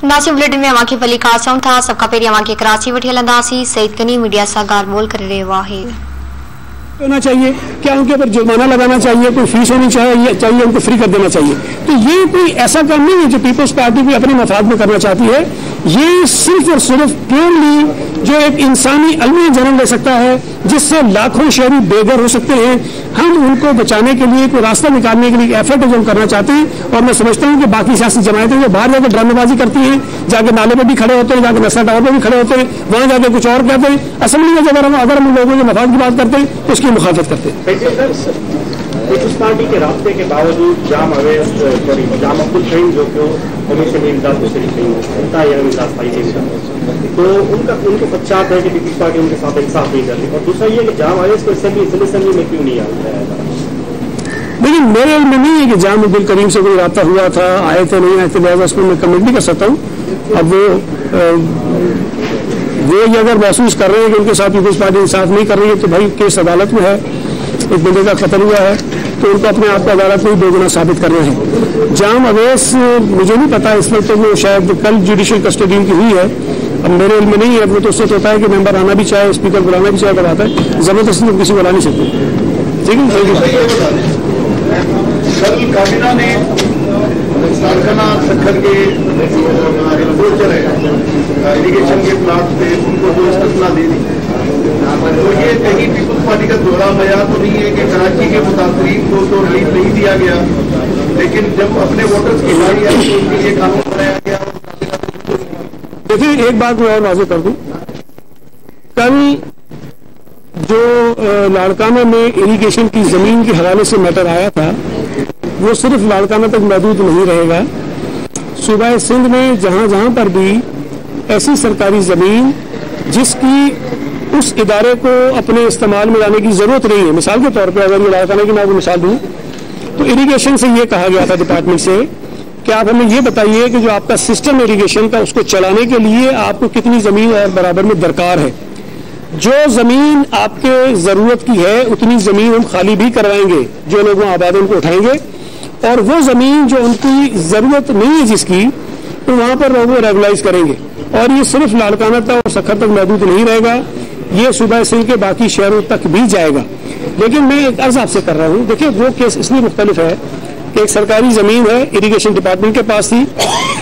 नासिम bulletin में अवांखे फली खासऊं था। सबका पेरी अवांखे कराची वठी हलंदासीं। सईद गनी मीडिया से ॻाल्हि ॿोल करे रहियो आहे। होना चाहिए, क्या उनके ऊपर जुर्माना लगाना चाहिए, कोई फीस होनी चाहिए, उनको फ्री कर देना चाहिए। तो ये कोई ऐसा काम नहीं है जो पीपल्स पार्टी भी अपने मफाद में करना चाहती है। ये सिर्फ और सिर्फ प्योरली जो एक इंसानी अलमी जन्म ले सकता है, जिससे लाखों शहरी बेघर हो सकते हैं, हम उनको बचाने के लिए कोई रास्ता निकालने के लिए एफर्ट जो हम करना चाहते हैं। और मैं समझता हूँ कि बाकी सियासी जमायतें जो बाहर जाकर ड्रामेबाजी करती हैं, जाके नाले पर भी खड़े होते हैं, जाके नशा टावर पर भी खड़े होते हैं, वहां जाके कुछ और कहते हैं, असेंबली में अगर हम लोगों के मफाद की बात करते हैं तो उसकी मुखालफत करते हैं। पीपल्स पार्टी के रास्ते के बावजूद जाम अब्दुल शहीद जो कि कमीशन इमदाद को शरीक तो उनके पश्चात है कि पीपल्स पार्टी उनके साथ इंसाफ नहीं करती। और दूसरा ये कि जाम अवेज को असेंबली में क्यों नहीं आता है? लेकिन मेरे इल्म में नहीं है कि जाम अब्दुल करीम से कोई रब्ता हुआ था, आए थे नहीं आए थे, लिहाजा उसको मैं कमेंट नहीं कर सकता हूँ। अब वो ये अगर महसूस कर रहे हैं कि उनके साथ पीपल्स पार्टी इंसाफ नहीं कर रही है तो भाई केस अदालत में है, एक बंदे का कत्ल हुआ है तो उनको अपने आप को अदालत में दोगुना साबित कर रहे हैं। जाम अवेस मुझे नहीं पता इस वक्त, तो वो शायद कल जुडिशियल कस्टडी की हुई है, अब मेरे इल्म में नहीं है। वो तो उससे होता है कि मेंबर आना भी चाहे, स्पीकर बुलाना भी चाहे, तो आता है, जबरदस्ती तो किसी को बुला नहीं सकते। ठीक है। कल काबीना ने कारखाना सखर के इरिगेशन के प्लांट पे उनको जो इस्तना दे दी, तो ये कहीं पीपल्स पार्टी का दोहरा बयान तो नहीं है कि कराची के मुतासरीन को तो रिलीफ नहीं दिया गया, लेकिन जब अपने वोटर्स की बारी आई तो उनके लिए कानून बनाया गया। देखिए एक बात मैं और वाज़ेह कर दूं, कल जो लाड़काना में इरिगेशन की जमीन के हवाले से मैटर आया था वो सिर्फ लाड़काना तक महदूद नहीं रहेगा। सूबा सिंध में जहां जहां पर भी ऐसी सरकारी जमीन जिसकी उस इदारे को अपने इस्तेमाल में लाने की जरूरत नहीं है, मिसाल के तौर पर अगर ये लाड़काना की मैं आपको मिसाल दूं तो इरिगेशन से ये कहा गया था डिपार्टमेंट से कि आप हमें ये बताइए कि जो आपका सिस्टम इरिगेशन का उसको चलाने के लिए आपको कितनी जमीन और बराबर में दरकार है। जो जमीन आपके जरूरत की है उतनी जमीन हम खाली भी करवाएंगे, जो लोग वहां आबाद उनको उठाएंगे, और वो जमीन जो उनकी जरूरत नहीं है जिसकी, तो वहां पर लोग रेगुलाइज करेंगे। और ये सिर्फ लाड़काना तक और सखर तक महदूद नहीं रहेगा, ये सूबा सिंध के बाकी शहरों तक भी जाएगा। लेकिन मैं एक अर्ज आपसे कर रहा हूँ, देखिए वो केस इसलिए मुख्तलिफ है कि एक सरकारी जमीन है, इरिगेशन डिपार्टमेंट के पास थी,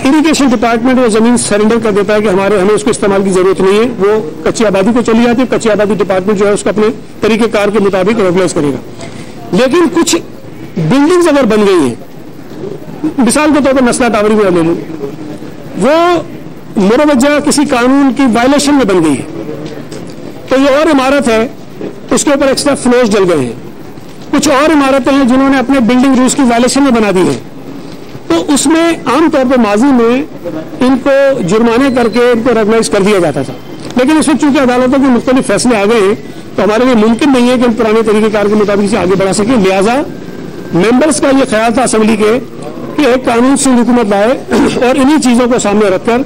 इरिगेशन डिपार्टमेंट वो जमीन सरेंडर कर देता है कि हमें उसको इस्तेमाल की जरूरत नहीं है, वो कच्ची आबादी को चली जाती है, कच्ची आबादी डिपार्टमेंट जो है उसको अपने तरीकेकार के मुताबिक रेगुलाइज करेगा। लेकिन कुछ बिल्डिंग्स अगर बन गई हैं, मिसाल के तौर पर नस्ला टावर भी ले लूं, वो मुरवज्जा किसी कानून की वायलेशन में बन गई है, तो ये और इमारत है उसके ऊपर एक्स्ट्रा फ्लोर्स डल गए हैं, कुछ और इमारतें हैं जिन्होंने अपने बिल्डिंग रूल्स की वायलेशन में बना दी है, तो उसमें आमतौर पर माजी में इनको जुर्माने करके इनको रेगुलाइज कर दिया जाता था। लेकिन इस वक्त चूंकि अदालतों के मुख्तलिफ फैसले आ गए हैं तो हमारे लिए मुमकिन नहीं है कि हम पुराने तरीकेकार के मुताबिक से आगे बढ़ा सकें। लिहाजा मेंबर्स का ये ख्याल था असेंबली के कि एक कानून से हुकूमत लाए और इन्हीं चीज़ों को सामने रखकर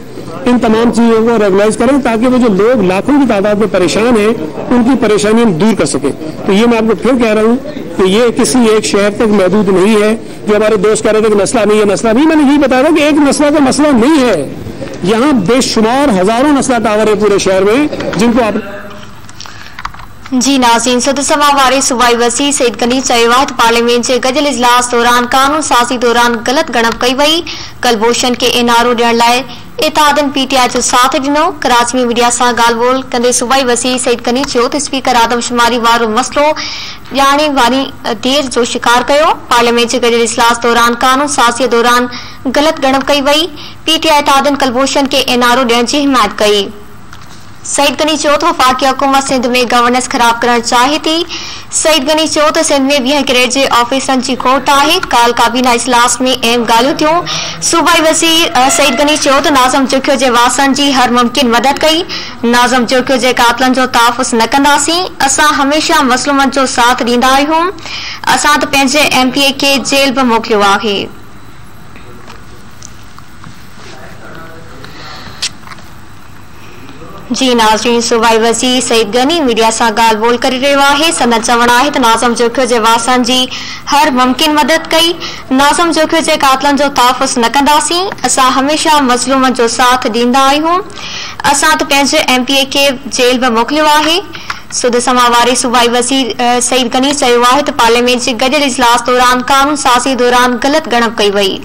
इन तमाम चीज़ों को रेगुलाइज करें ताकि वो जो लोग लाखों की तादाद में परेशान हैं उनकी परेशानी हम दूर कर सकें। तो ये मैं आपको फिर कह रहा हूँ कि ये किसी एक शहर तक महदूद नहीं है। जो हमारे दोस्त कह रहे थे कि मसला नहीं है, मसला नहीं, मैंने यही बताया था कि एक मसला का मसला नहीं है, यहाँ बेशुमार हजारों नस्ला टावर है पूरे शहर में जिनको आप जी नाज़रीन, सदस्यवा वारे सूबाई वसी सईद गनी चयो आहे त पार्लियामेंट जे गडियल इजलास दौरान कानून साज़ी दौरान गलत गणप कई वई। कलभूषण के एनआरओ ॾियण लाइ इत्तेहादन पीटीआई जो साथ ॾिनो। कराची में मीडिया सां ॻाल्हि ॿोल कंदे सूबाई वसी सईद गनी चयो त स्पीकर आदमशुमारी वारो मसलो ॼाणे वारी देर जो शिकार कयो। पार्लियामेंट जे गडियल इजलास दौरान कानून साज़ी दौरान गलत गणप कई वई। पीटीआई इत्तेहादन कलभूषण के एनआरओ ॾियण जी हिमायत कई। सईद गनी चयो त वफ़ाक़ी हुकूमत सिंध में गवर्नेंस ख़राब करण चाहे थी। सईद गनी चयो त सिंध में 20 ग्रेड जे ऑफिसरनि जी खोट आहे। काल काबीना इजलास में अहम ॻाल्हियूं थियूं। सूबाई वज़ीर सईद गनी चयो त नाज़म जुखियो जे वासनि जी हर मुमकिन मदद कई। नाज़म जुखियो जे कातलनि जो तहफ़ुज़ न कंदासीं। असां हमेशह मज़लूमनि जो साथ ॾींदा आहियूं। असां त पंहिंजे एमपीए खे जेल बि मोकिलियो आहे। जी नाज़रीन, सूबाई वज़ीर सईद गनी मीडिया से ॻाल्हि ॿोल करे रहियो आहे। संदन चवणु आहे त नाज़म जोखियो जे वारसनि जी हर मुमकिन मदद कई। नाज़म जोखियो जे कातलनि जो तहफ़ुज़ न कंदासीं। असां हमेशह मज़लूमनि जो साथ ॾींदा आहियूं। असां त पंहिंजे MPA खे जेल में मोकिलियो आहे। सुध समा वारे सूबाई वज़ीर सईद गनी चयो आहे त पार्लियामेंट जे गॾियल इजलास दौरान कानून साज़ी दौरान ग़लति ॻणप कई वई।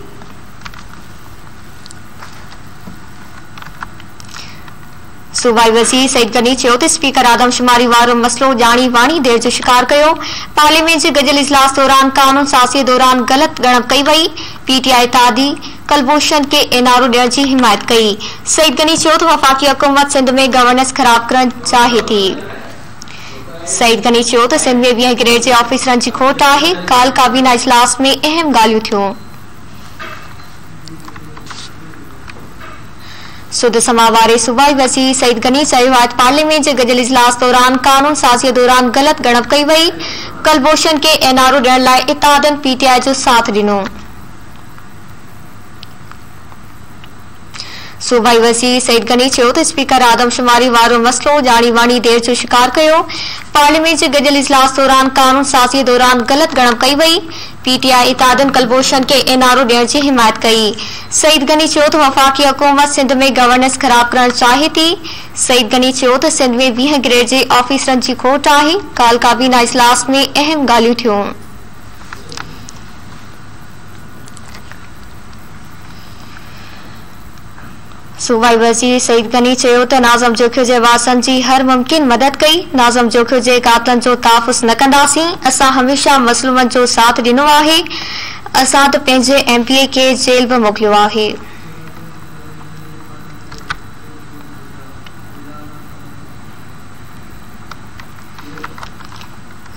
सूबाई वज़ीर सईद गनी चयो त स्पीकर आदमशुमारी वारो मसलो ॼाणी वाणी देर जो शिकार कयो। पार्लियामेंट जे गॾियल इजलास दौरान कानून साज़ी दौरान ग़लति ॻणप कई वई। PTI इत्तेहादी कुलभूषण के एनआरओ ॾियण जी हिमायत कई। सईद गनी चयो त वफ़ाक़ी हुकूमत सिंध में गवर्नेंस ख़राब करण चाहे थी। सईद गनी चयो त सिंध में 20 ग्रेड जे ऑफिसरनि जी खोट आहे। काल काबीना इजलास में अहम ॻाल्हियूं थियूं। सुध समा वारे सूबाई वज़ीर सईद गनी चयो आहे त पार्लियामेंट जे गॾियल इजलास दौरान कानून साज़ी दौरान ग़लति ॻणप कई वई। कुलभूषण के एनआरओ ॾियण लाइ इत्तेहादनि PTI जो साथ ॾिनो। सूबाई वज़ीर सईद गनी चयो त स्पीकर आदमशुमारी वारो मसलो ॼाणी वाणी देर जो शिकार कयो। पार्लियामेंट जे गॾियल इजलास दौरान कानून साज़ी दौरान ग़लति ॻणप कई वई। PTI इत्तेहादनि कुलभूषण के एनआरओ ॾियण जी हिमायत कई। सईद गनी चयो त वफ़ाक़ी हुकूमत सिंध में गवर्नेंस ख़राब करण चाहे थी। सईद गनी चयो त सिंध में 20 ग्रेड जे ऑफिसरनि जी खोट आहे। काल काबीना इजलास में अहम ॻाल्हियूं थियूं। सूबाई वज़ीर सईद गनी चयो त नाज़म जोखियो जे वारसनि जी हर मुमकिन मदद कई। नाज़म जोखियो जे कातलनि जो तहफ़ुज़ न कंदासीं। असां हमेशह मज़लूमनि जो साथ ॾिनो आहे। असां त पंहिंजे MPA खे जेल में मोकिलियो आहे।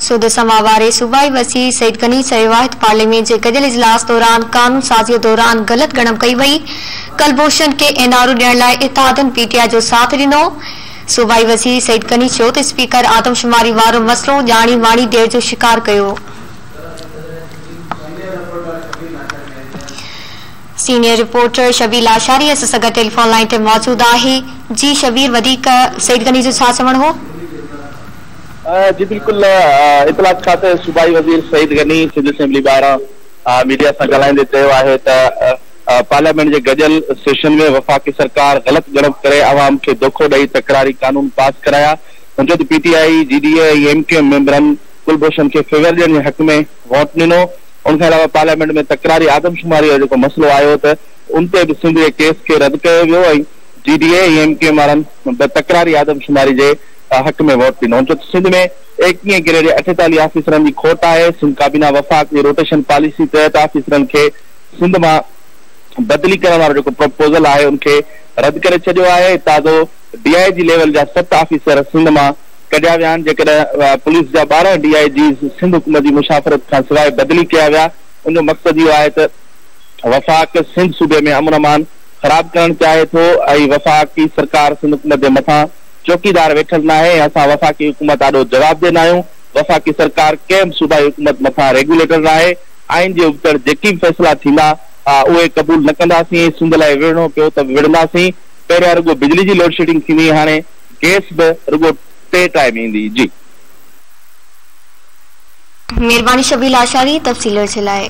सुध समा वारे सूबाई वज़ीर सईद गनी चयो आहे त पार्लियामेंट जे गॾियल इजलास दौरान कानून साज़ी दौरान ग़लति ॻणप कई वई। कुलभूषण के एनआरओ ॾियण लाइ इत्तेहादनि PTI जो साथ ॾिनो। सूबाई वज़ीर सईद गनी चयो त स्पीकर आदमशुमारी वारो मसलो ॼाणी वाणी देर जो शिकार कयो। सीनियर रिपोर्टर शबीर लाशारी असां सां गॾु टेलीफोन लाइन ते मौजूद आहे। जी शबीर, वधीक सईद गनी जो छा चवणु हो? जी बिल्कुल, इतलाक खाते सूबाई वज़ीर सईद गनी सिंध असेंबली ॿाहिरां मीडिया सां ॻाल्हाईंदे चयो आहे त पार्लियामेंट जे गॾियल सेशन में वफ़ाक़ी सरकार ग़लति ॻणप करे अवाम खे धोखो ॾेई तकरारी कानून पास कराया। हुन चयो त PTI GDA MK मेंबरनि कुलभूषण खे फेवर ॾियण जे हक़ में वोट ॾिनो। उनखां अलावा पार्लियामेंट में तकरारी आदमशुमारी जो जेको मसलो आयो त उन ते बि सिंध जे केस खे रद्द कयो वियो ऐं GDA MK वारनि तकरारी आदमशुमारी जे हक़ में वोट ॾिनो। चयो त सिंध में 21 ग्रेड जे 48 ऑफिसरनि जी खोट आहे। सिंध काबीना वफ़ाक़ जी रोटेशन पॉलिसी तहत ऑफिसरनि खे सिंध मां बदली करण वारो जेको प्रपोजल आहे उनखे रद्द करे छॾियो आहे। ताज़ो DIG लेवल जा 7 ऑफिसर सिंध मां कढिया विया आहिनि। जेकॾहिं पुलिस जा 12 DIG सिंध हुकूमत जी मुशाफ़रत खां सवाइ बदली कया विया। उनजो मक़सदु इहो आहे त वफ़ाक़ सिंध सूबे में अमन अमान ख़राब करणु चाहे थो ऐं वफ़ाक़ी सरकार सिंध हुकूमत जे मथां चौकीदार वेठल न आहे। असां वफ़ाक़ी हुकूमत ॾाढो जवाब ॾींदा आहियूं। वफ़ाक़ी सरकार कंहिं सूबाई हुकूमत मथां रेगुलेटर न आहे। आइन जे उबतड़ जेकी बि फ़ैसिला थींदा उहे क़बूल न कंदासीं। सिंध लाइ विढ़णो पियो त विढ़ंदासीं। पहिरियां रुगो बिजली जी लोड शेडिंग थींदी, हाणे गैस बि रुगो 3 टाइम ईंदी। जी मेहरबानी शबीर लाशारी तफ़सील जे लाइ।